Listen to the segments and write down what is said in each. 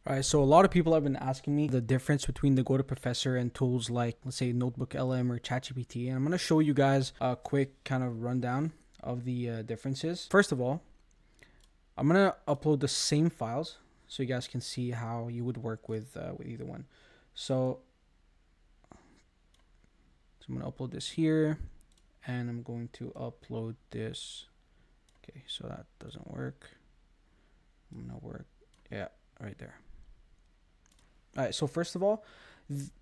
All right, so a lot of people have been asking me the difference between the TheGoatedProfessor and tools like, let's say, NotebookLM or ChatGPT, and I'm going to show you guys a quick kind of rundown of the differences. First of all, I'm going to upload the same files so you guys can see how you would work with either one. So I'm going to upload this here, and I'm going to upload this. Okay, so that doesn't work. I'm going to work, yeah, right there. All right, so first of all,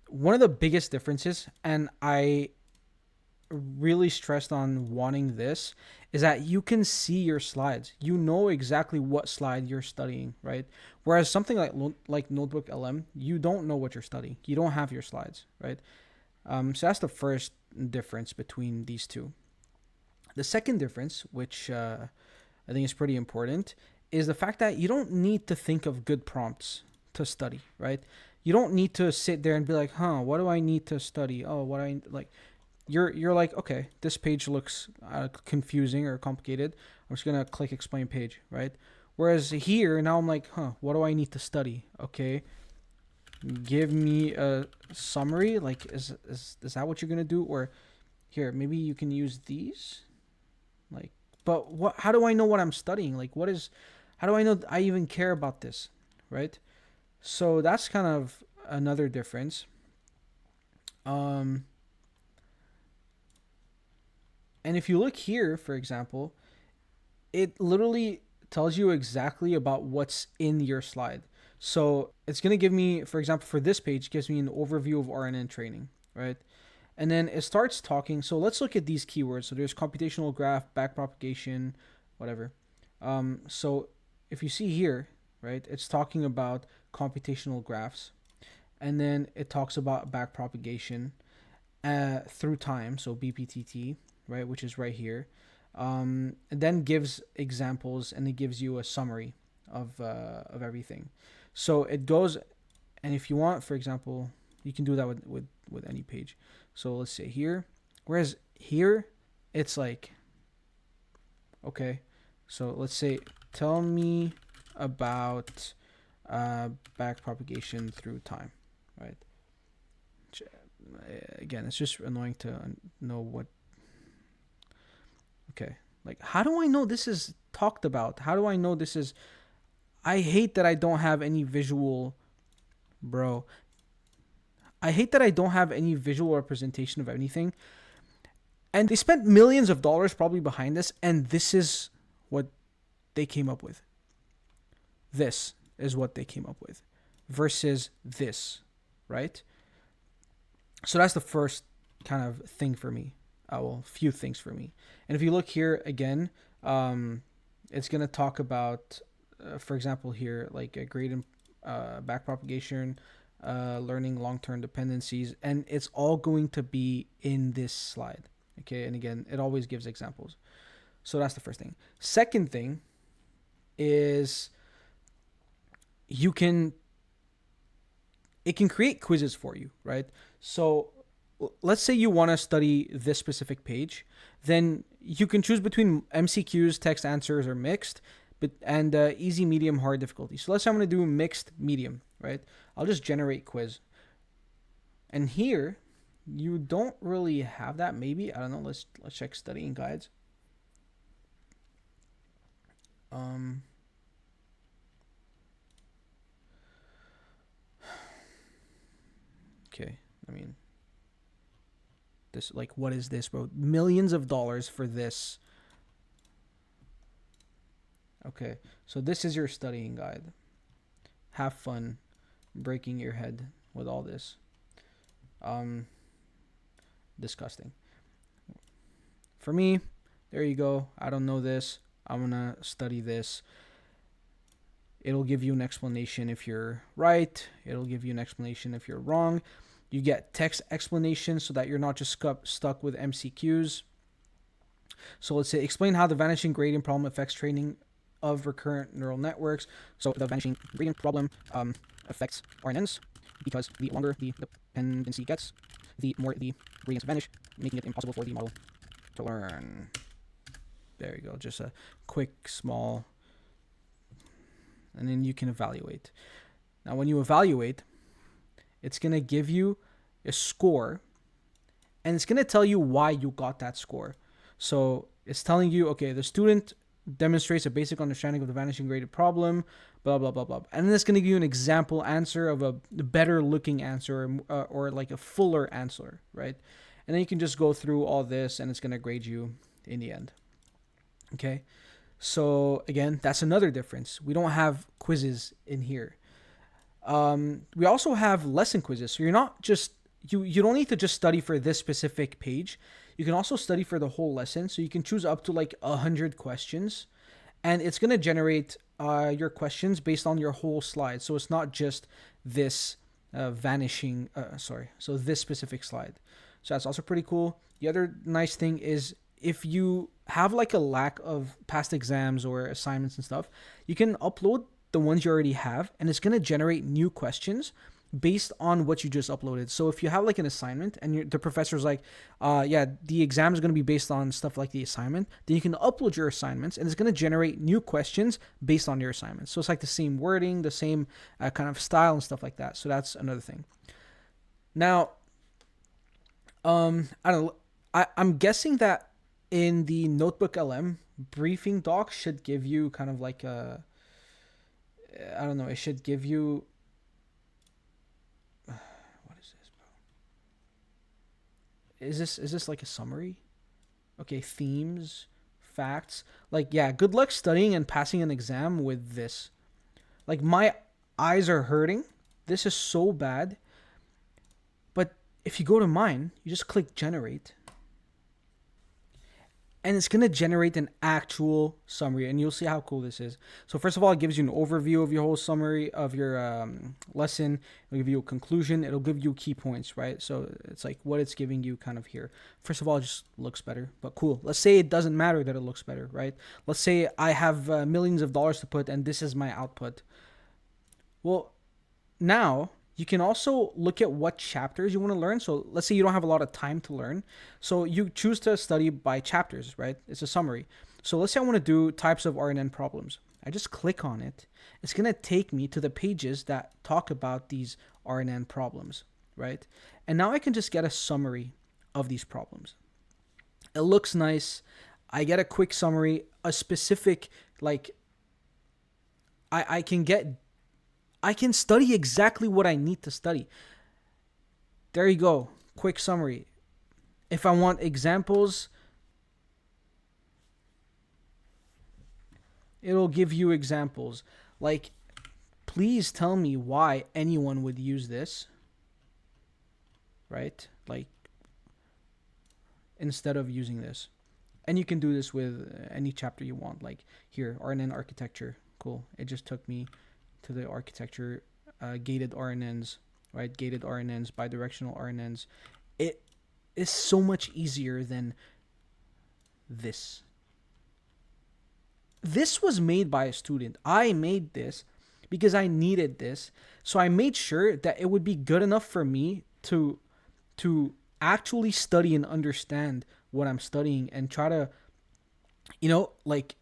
one of the biggest differences, and I really stressed on wanting this, is that you can see your slides. You know exactly what slide you're studying, right? Whereas something like Notebook LM, you don't know what you're studying. You don't have your slides, right? So that's the first difference between these two. The second difference, which I think is pretty important, is the fact that you don't need to think of good prompts to study, right? You don't need to sit there and be like, what do I need to study? Oh, what I like. You're like, okay, this page looks confusing or complicated. I'm just gonna click explain page, right? Whereas here now I'm like, what do I need to study? Okay, give me a summary. Like, is that what you're gonna do? Or here, maybe you can use these. Like, but what? How do I know what I'm studying? Like, what is? How do I know I even care about this, right? So that's kind of another difference. Um, and if you look here, for example, it literally tells you exactly about what's in your slide. So it's going to give me, for example, for this page, it gives me an overview of RNN training, right? And then it starts talking. So let's look at these keywords. So there's computational graph, backpropagation, whatever. So if you see here, right, it's talking about computational graphs. And then it talks about backpropagation through time. So BPTT, right, which is right here. And then gives examples and it gives you a summary of everything. So it goes, and if you want, for example, you can do that with any page. So let's say here, whereas here, it's like, okay, so let's say, tell me about backpropagation through time, right? Again, it's just annoying to know what. Okay, like, how do I know this is talked about? How do I know this is? I hate that I don't have any visual, bro. I hate that I don't have any visual representation of anything. And they spent millions of dollars probably behind this, and this is what they came up with. This is what they came up with versus this, right? So that's the first kind of thing for me. Well, few things for me. And if you look here again, it's going to talk about, for example, here, like a gradient backpropagation, learning long-term dependencies, and it's all going to be in this slide. Okay, and again, it always gives examples. So that's the first thing. Second thing is it can create quizzes for you, right? So let's say you want to study this specific page, then you can choose between MCQs, text answers, or mixed, and easy, medium, hard difficulty. So let's say I'm going to do mixed, medium, right? I'll just generate quiz. And here, you don't really have that. Maybe, I don't know. Let's check studying guides. Okay, I mean, this, like, what is this, bro? Millions of dollars for this. Okay, so this is your studying guide. Have fun breaking your head with all this. Disgusting. For me, there you go. I don't know this. I'm gonna study this. It'll give you an explanation if you're right. It'll give you an explanation if you're wrong. You get text explanations so that you're not just stuck with MCQs. So let's say, explain how the vanishing gradient problem affects training of recurrent neural networks. So the vanishing gradient problem affects RNNs because the longer the dependency gets, the more the gradients vanish, making it impossible for the model to learn. There you go. Just a quick, small, and then you can evaluate. Now, when you evaluate, it's going to give you a score, and it's going to tell you why you got that score. So it's telling you, okay, the student demonstrates a basic understanding of the vanishing graded problem, blah, blah, blah, blah. And then it's going to give you an example answer of a better looking answer, or like a fuller answer, right? And then you can just go through all this and it's going to grade you in the end. Okay. So again, that's another difference. We don't have quizzes in here. We also have lesson quizzes. So you're not just, you don't need to just study for this specific page. You can also study for the whole lesson. So you can choose up to like 100 questions, and it's going to generate your questions based on your whole slide. So it's not just this so this specific slide. So that's also pretty cool. The other nice thing is, if you have like a lack of past exams or assignments and stuff, you can upload the ones you already have, and it's going to generate new questions based on what you just uploaded. So if you have like an assignment and the professor's like, yeah, the exam is going to be based on stuff like the assignment, then you can upload your assignments and it's going to generate new questions based on your assignments. So it's like the same wording, the same kind of style and stuff like that. So that's another thing. Now, I don't know. I'm guessing that in the NotebookLM, briefing doc should give you kind of like a, I don't know, it should give you, what is this, bro? Is this like a summary? Okay, themes, facts. Like, yeah, good luck studying and passing an exam with this. Like, my eyes are hurting. This is so bad. But if you go to mine, you just click generate, and it's going to generate an actual summary, and you'll see how cool this is. So first of all, it gives you an overview of your whole summary of your lesson. It'll give you a conclusion. It'll give you key points, right? So it's like what it's giving you kind of here. First of all, it just looks better, but cool. Let's say it doesn't matter that it looks better, right? Let's say I have millions of dollars to put, and this is my output. Well, now you can also look at what chapters you want to learn. So let's say you don't have a lot of time to learn. So you choose to study by chapters, right? It's a summary. So let's say I want to do types of RNN problems. I just click on it. It's going to take me to the pages that talk about these RNN problems, right? And now I can just get a summary of these problems. It looks nice. I get a quick summary, a specific, like, I can study exactly what I need to study. There you go. Quick summary. If I want examples, it'll give you examples. Like, please tell me why anyone would use this, right? Like, instead of using this. And you can do this with any chapter you want. Like here, RNN architecture. Cool. It just took me to the architecture, gated RNNs, right? Gated RNNs, bidirectional RNNs. It is so much easier than this. This was made by a student. I made this because I needed this. So I made sure that it would be good enough for me to actually study and understand what I'm studying and try to, like,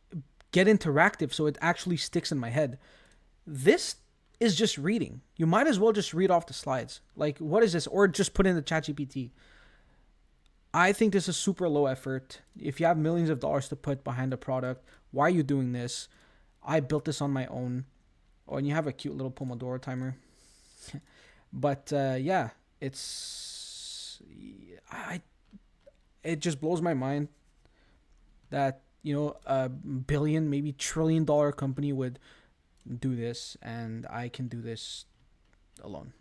get interactive so it actually sticks in my head. This is just reading. You might as well just read off the slides. Like, what is this? Or just put in the ChatGPT. I think this is super low effort. If you have millions of dollars to put behind a product, why are you doing this? I built this on my own. Oh, and you have a cute little Pomodoro timer. But yeah, it just blows my mind that a billion, maybe $1 trillion company would do this, and I can do this alone.